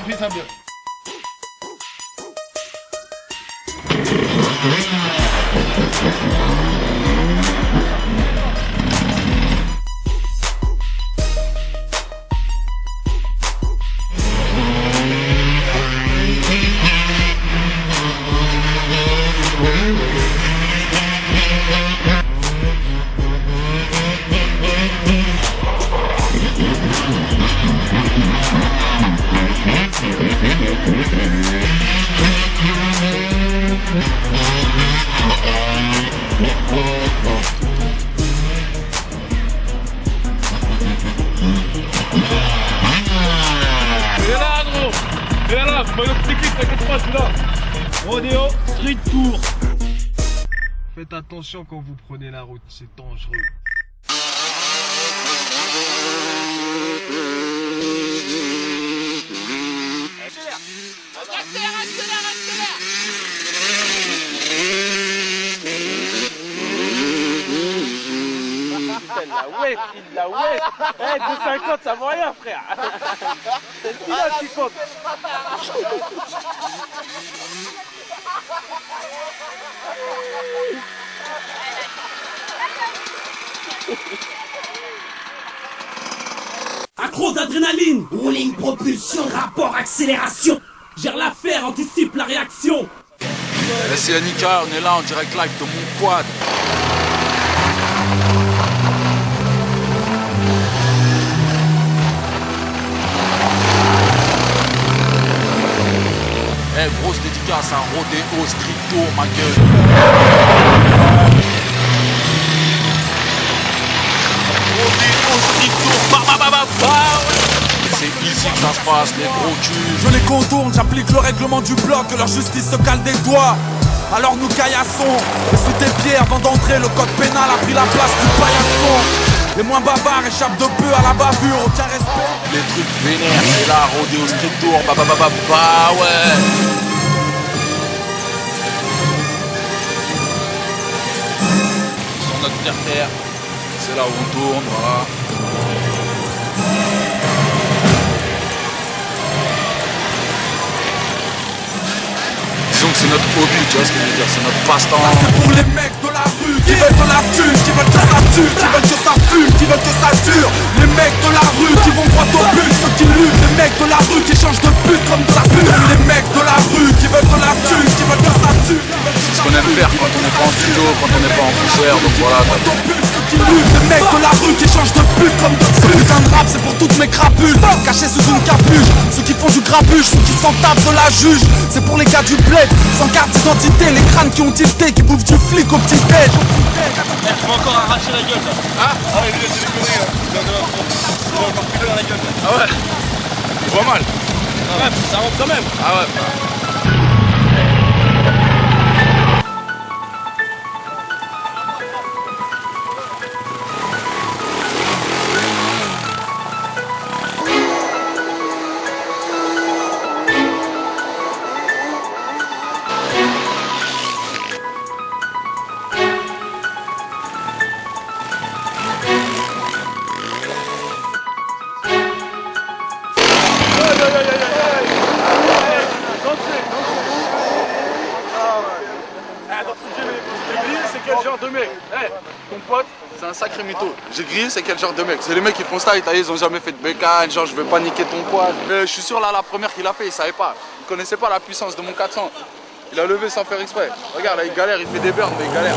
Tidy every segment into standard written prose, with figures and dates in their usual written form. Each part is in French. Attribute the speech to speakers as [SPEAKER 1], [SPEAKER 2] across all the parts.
[SPEAKER 1] fais ça bien. Rodéo Street Tour. Faites attention quand vous prenez la route, c'est dangereux.
[SPEAKER 2] Il l'a ouais. Eh, 2,50 ça vaut rien, frère. C'est le pilote qui compte.
[SPEAKER 3] Accro d'adrénaline, rouling, propulsion, rapport, accélération. Gère l'affaire, anticipe la réaction.
[SPEAKER 4] C'est Annika, on est là en direct live de mon quad. Eh, grosse dédicace à Rodéo Street Tour, ma gueule. Rodéo Street Tour, c'est ici que ça se passe, les gros culs.
[SPEAKER 5] Je les contourne, j'applique le règlement du bloc, leur justice se cale des doigts. Alors nous caillassons, et sous tes pieds avant d'entrer, le code pénal a pris la place du paillasson. Les moins bavards échappent de peu à la bavure, aucun respect.
[SPEAKER 4] Les trucs vénères, c'est là, Rodéo Street Tour, bah ouais. Sur notre terre, c'est là où on tourne, voilà. Disons que c'est notre hobby, tu vois ce que je veux dire, c'est notre passe-temps.
[SPEAKER 5] C'est pour les mecs de la rue qui veulent de la thune, qui veulent que ça tue, qui veulent que ça fume, qui veulent que ça dure. Les mecs de la rue qui vont droit au but, ceux qui luttent. Les mecs de la rue qui changent de but comme de la pub. Les mecs de la rue qui veulent de la thune, qui veulent que ça tue.
[SPEAKER 4] C'est ce qu'on aime faire quand on n'est pas en studio, quand on n'est pas en concert, donc voilà.
[SPEAKER 5] Les mecs de la rue qui changent de pute comme de pute. Ce putain de rap c'est pour toutes mes crapules cachés sous une capuche. Ceux qui font du grabuge, ceux qui s'en tapent de la juge. C'est pour les gars du bled, sans carte d'identité. Les crânes qui ont tilté, qui bouffent du flic au petit déj.
[SPEAKER 2] Tu vas encore arracher la gueule là.
[SPEAKER 1] Ah ouais, lui c'est des conneries là. Il va encore plus dans la gueule là.
[SPEAKER 4] Ah ouais, il voit mal.
[SPEAKER 2] Ah ouais, ça rentre quand même.
[SPEAKER 4] Ah ouais. C'est un sacré mytho. J'ai grillé, c'est quel genre de mec? C'est les mecs qui font ça, ils ont jamais fait de bécane, genre je veux pas niquer ton quad. Je suis sûr là, la première qu'il a fait, il savait pas. Il connaissait pas la puissance de mon 400. Il a levé sans faire exprès. Regarde, là il galère, il fait des burns, mais il galère.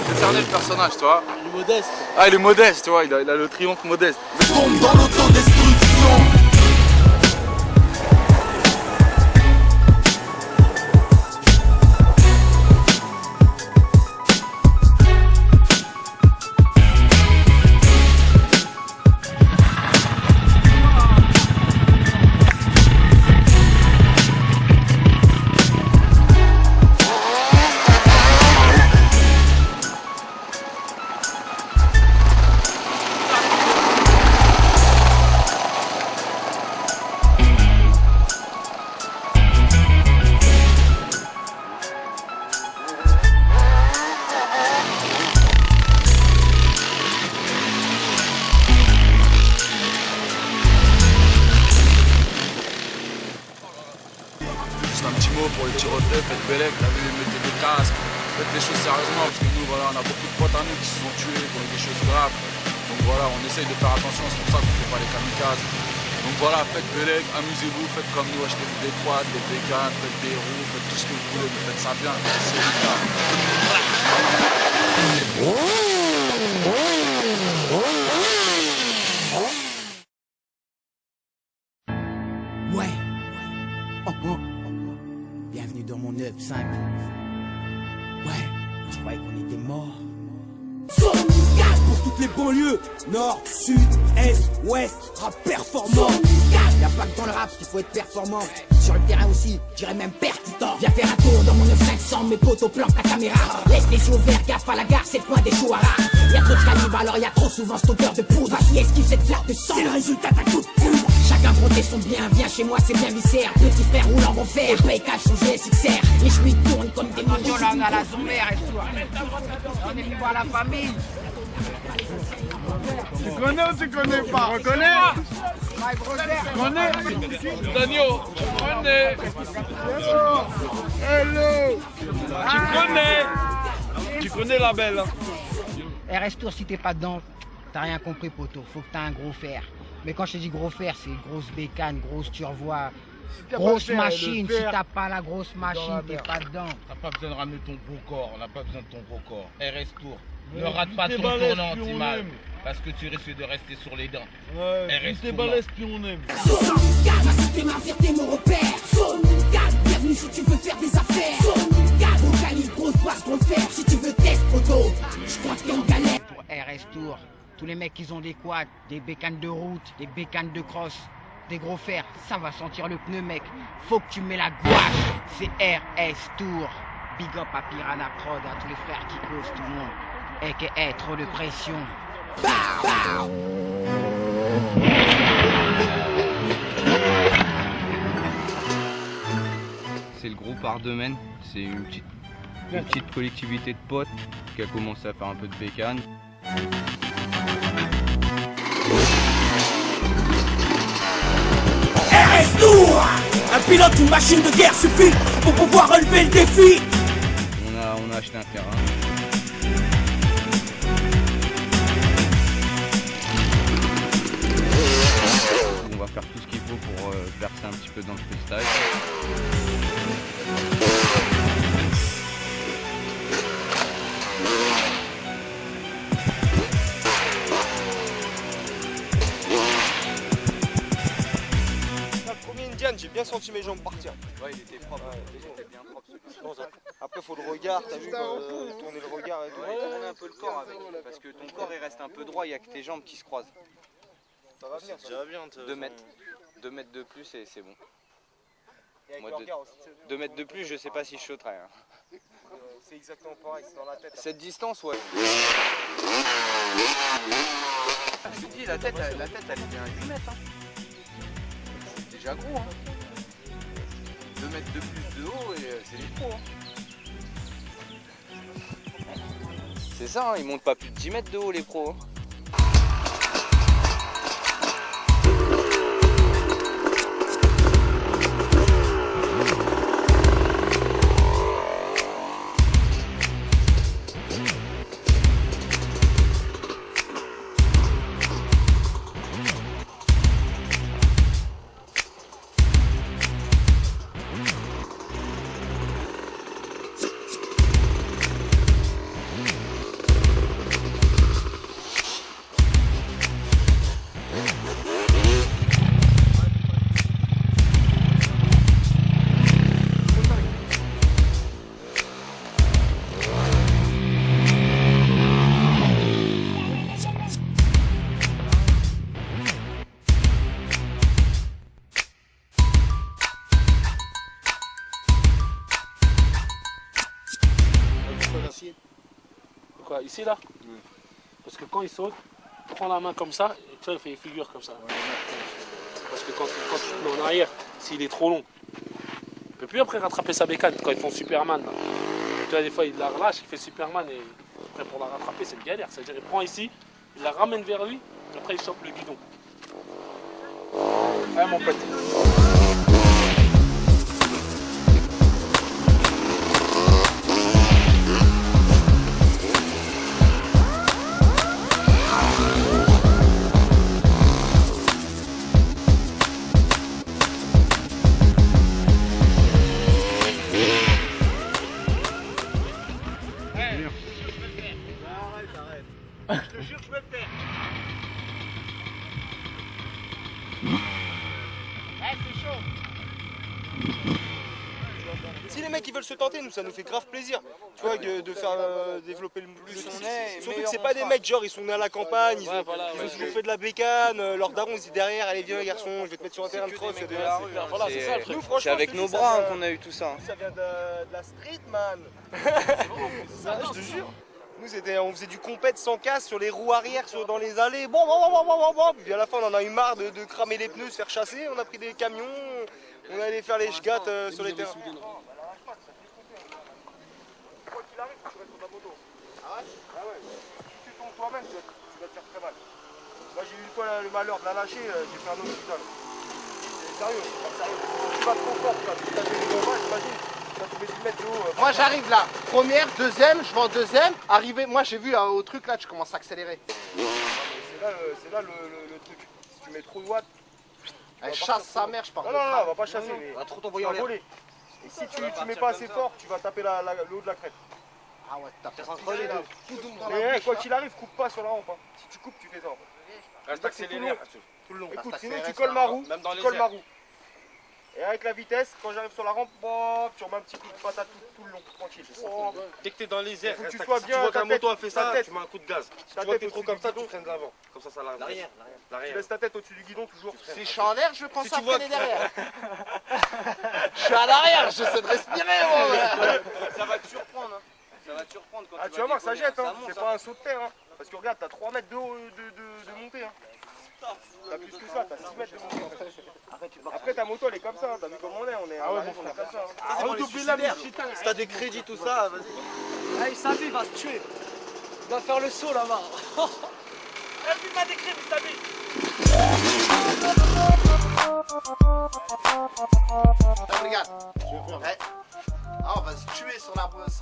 [SPEAKER 4] J'ai cerné le personnage, tu vois.
[SPEAKER 2] Il est modeste.
[SPEAKER 4] Ah, il est modeste, tu vois, il a le triomphe modeste.
[SPEAKER 5] Je tombe dans l'autodestruction.
[SPEAKER 4] faites Bélec, t'as vu, mettez des casques, faites les choses sérieusement, parce que nous, voilà, on a beaucoup de potes à nous qui se sont tués pour des choses graves. Donc voilà, on essaye de faire attention, c'est pour ça qu'on ne fait pas les kamikazes. Donc voilà, faites Bélec, amusez-vous, faites comme nous, achetez-vous des quads, des bécanes, faites des roues, faites tout ce que vous voulez, mais faites ça bien, c'est le cas.
[SPEAKER 6] Ouais. Bienvenue dans mon 9-5. Ouais, je croyais qu'on était morts. Zone 4 pour toutes les banlieues. Nord, sud, est, ouest, rap performant. Y'a pas que dans le rap qu'il faut être performant. Sur le terrain aussi, j'irais même percutant. Viens faire un tour dans mon 9-500, mes potos planquent la caméra. Laisse les yeux ouverts, gaffe à la gare, c'est le point des choux à rare. Y'a trop de calibre, alors y'a trop souvent cette odeur de poudre. Vas-y, esquive cette flaque de sang, c'est le résultat d'un coup de poudre. Chacun brodé son bien, viens chez moi, c'est bien viscère. Petit frère roulant en fer, paye cash son GSXR. Les chemins tournent comme des mouches.
[SPEAKER 7] Attention, là on a la sommaire et tout. On est venu voir la famille.
[SPEAKER 1] Tu connais ou tu connais pas? Tu reconnais? Tu connais? Daniel, tu connais? Hello! Tu connais? Tu connais la belle?
[SPEAKER 7] RS Tour, si t'es pas dedans, t'as rien compris, poteau. Faut que t'as un gros fer. Mais quand je te dis gros fer, c'est grosse bécane, grosse turvoie, grosse machine. Si t'as pas la grosse machine, t'es pas dedans.
[SPEAKER 8] T'as pas besoin de ramener ton gros corps, on n'a pas besoin de ton gros corps. RS Tour, ne rate pas ton tournant anti-mal, parce que tu risques de rester sur les dents.
[SPEAKER 1] RS Tour, balèze puis on aime.
[SPEAKER 6] Zone 4, ma cité, ma fierté, mon repère. Zone 4, bienvenue si tu veux faire des affaires. Zone 4, au calibre, grosse basse, gros fer. Si tu veux test photo, je crois que t'es en galère.
[SPEAKER 7] Pour RS Tour, tous les mecs qui ont des quads, des bécanes de route, des bécanes de cross, des gros fers, ça va sentir le pneu, mec. Faut que tu mets la gouache. C'est RS Tour. Big up à Piranha Prod, à tous les frères qui causent tout le monde. A.K.A. trop de pression.
[SPEAKER 9] C'est le groupe Ardemaine, c'est une petite collectivité de potes qui a commencé à faire un peu de bécane.
[SPEAKER 3] RS Tour, un pilote, une machine de guerre suffit pour pouvoir relever le défi.
[SPEAKER 9] On a acheté un terrain. On va faire tout ce qu'il faut pour percer un petit peu dans le freestyle.
[SPEAKER 10] J'ai bien senti mes jambes partir.
[SPEAKER 9] Ouais, il était propre. Il était bien propre.
[SPEAKER 10] Après, faut le regard, t'as vu, tourner le regard et tout.
[SPEAKER 9] Ouais, tourner un peu le corps avec, parce que ton corps il reste un peu droit, il n'y a que tes jambes qui se croisent.
[SPEAKER 10] Ça va venir, ça va bien.
[SPEAKER 9] 2 mètres de plus et c'est bon.
[SPEAKER 10] Et avec
[SPEAKER 9] Moi,
[SPEAKER 10] le regard aussi.
[SPEAKER 9] 2 mètres de plus, je sais pas si je sauterais. Hein.
[SPEAKER 10] C'est exactement pareil, c'est dans la tête.
[SPEAKER 9] Cette distance, ouais. Je te dis, la tête elle est bien à 8 mètres. Hein. C'est déjà gros. Hein. 2 mètres de plus de haut et c'est les pros. Hein. C'est ça, hein, ils montent pas plus de 10 mètres de haut les pros. Hein.
[SPEAKER 2] Quoi, ici là? Parce que quand il saute, prends la main comme ça, et tu vois, il fait une figure comme ça. Parce que quand tu te mets en arrière, s'il est trop long, il ne peut plus après rattraper sa bécane quand ils font Superman. Là. Tu vois, des fois il la relâche, il fait Superman et après pour la rattraper c'est une galère. C'est-à-dire il prend ici, il la ramène vers lui, et après il chope le guidon. Ouais mon pote.
[SPEAKER 1] derrière.
[SPEAKER 10] Arrête. Je te jure, je peux le faire.
[SPEAKER 7] Ouais, c'est chaud.
[SPEAKER 10] Si les mecs ils veulent se tenter, nous ça nous fait grave plaisir. Tu vois, de faire développer le
[SPEAKER 9] Plus on est,
[SPEAKER 10] surtout que c'est pas des mecs genre ils sont nés à la campagne, ils ont toujours fait de la bécane, leur daron ils disent derrière, allez viens garçon, je vais te mettre sur un terrain de cross.
[SPEAKER 9] Voilà, c'est ça le truc. C'est avec nos bras qu'on a eu tout ça.
[SPEAKER 10] Ça vient de la street man. Je te jure. Nous on faisait du compète sans casse sur les roues arrière, dans les allées, bon. Puis à la fin on en a eu marre de cramer les pneus, se faire chasser, on a pris des camions, on allait faire les schgattes sur les terrains. Quoi qu'il arrive, tu restes sur ta moto. Ah ouais? Ah ouais. Si tu tombes toi-même, tu vas te faire très mal. Moi j'ai eu une fois le malheur de la lâcher, j'ai fait un hôpital. C'est sérieux, c'est pas sérieux. Tu vas trop fort, tu as fait des combats, j'imagine. Tu vas tomber 10 mètres de haut.
[SPEAKER 11] Moi j'arrive là, première, deuxième, je vais en deuxième. Arrivé, moi j'ai vu au truc là, tu commences à accélérer.
[SPEAKER 10] C'est là le truc. Si tu mets trop de watts,
[SPEAKER 11] elle chasse sa mère, je parle.
[SPEAKER 10] Non, on va pas chasser, mais
[SPEAKER 11] on va trop t'envoyer en l'air.
[SPEAKER 10] Et si tu mets pas assez fort, tu vas taper le haut de la crête.
[SPEAKER 11] Ah ouais, t'as peut-être entre les deux.
[SPEAKER 10] Mais quoi qu'il arrive, coupe pas sur la rampe. Si tu coupes, tu fais ça.
[SPEAKER 2] Reste accéléré.
[SPEAKER 10] Tout le long. Écoute, sinon tu colles ma roue. Tu colles ma roue. Et avec la vitesse, quand j'arrive sur la rampe, tu remets un petit coup de patate tout le long, tranquille.
[SPEAKER 2] Dès que t'es dans les airs,
[SPEAKER 10] tu sois bien.
[SPEAKER 2] Tu vois qu'un moto a fait ça,
[SPEAKER 10] tête.
[SPEAKER 2] tu mets un coup de gaz. Si
[SPEAKER 10] Ta
[SPEAKER 2] tu vois que
[SPEAKER 10] tête
[SPEAKER 2] t'es trop
[SPEAKER 10] au-dessus
[SPEAKER 2] comme ça,
[SPEAKER 10] du
[SPEAKER 2] tu freines de l'avant. Comme ça l'arrière.
[SPEAKER 10] Tu laisses ta tête au-dessus du guidon toujours.
[SPEAKER 11] Si je suis en l'air, je pense
[SPEAKER 2] Si
[SPEAKER 11] à
[SPEAKER 2] tu vois
[SPEAKER 11] freiner derrière. Je suis à l'arrière, j'essaie de respirer moi.
[SPEAKER 9] Ça va te surprendre. Ça va te surprendre quand
[SPEAKER 10] tu vas voir, ça jette, hein. C'est pas un saut de terre. Hein. Parce que regarde, t'as 3 mètres de haut de montée. Hein. T'as plus que ça, t'as 6 mètres de montée. Après ta moto elle est comme ça, t'as vu comment on est, on est comme ça.
[SPEAKER 11] Redouble la merde.
[SPEAKER 10] Si t'as des crédits, tout ça, vas-y.
[SPEAKER 11] Ah, il savait, il va se tuer. Il va faire le saut là-bas.
[SPEAKER 10] Eh, puis t'as des crédits, Samy.
[SPEAKER 11] Regarde. Ah, on va se tuer sur la bosse.